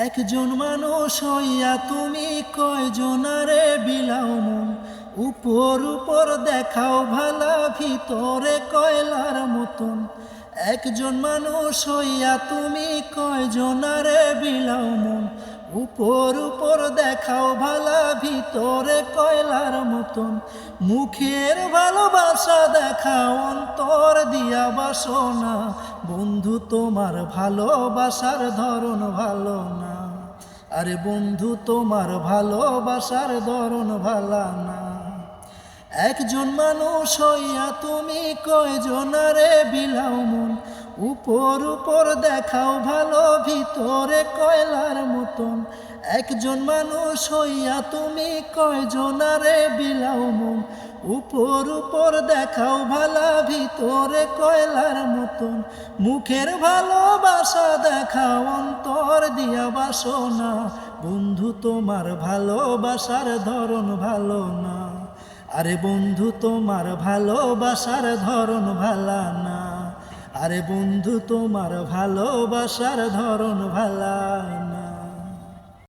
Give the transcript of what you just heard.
একজন মানুষ হইয়া তুমি কয়জনারে বিলাও মন, উপর উপর দেখাও ভালা ভিতরে কয়লার মতন। একজন মানুষ হইয়া তুমি কয়জনারে বিলাও মন, উপর উপর দেখাও ভালা ভিতরে কয়লার মতন। মুখের ভালোবাসা দেখাও অন্তর দিয়া বাসনা, বন্ধু তোমার ভালোবাসার ধরন ভালো না। আরে বন্ধু তোমার ভালোবাসার ধরন ভালো না। একজন মানুষ হইয়া তুমি কয়জনারে বিলাও মন, উপর উপর দেখাও ভালো ভিতরে কয়লার মতন। একজন মানুষ হইয়া তুমি কয়জনারে বিলাও মন, উপর উপর দেখাও ভালা ভিতরে কয়লার মতন। মুখের ভালোবাসা দেখাও অন্তর দিয়া বাসনা, বন্ধু তোমার ভালোবাসার ধরন ভালো না। আরে বন্ধু তোমার ভালোবাসার ধরন ভালা না। আরে বন্ধু তোমার ভালোবাসার ধরন ভালা না।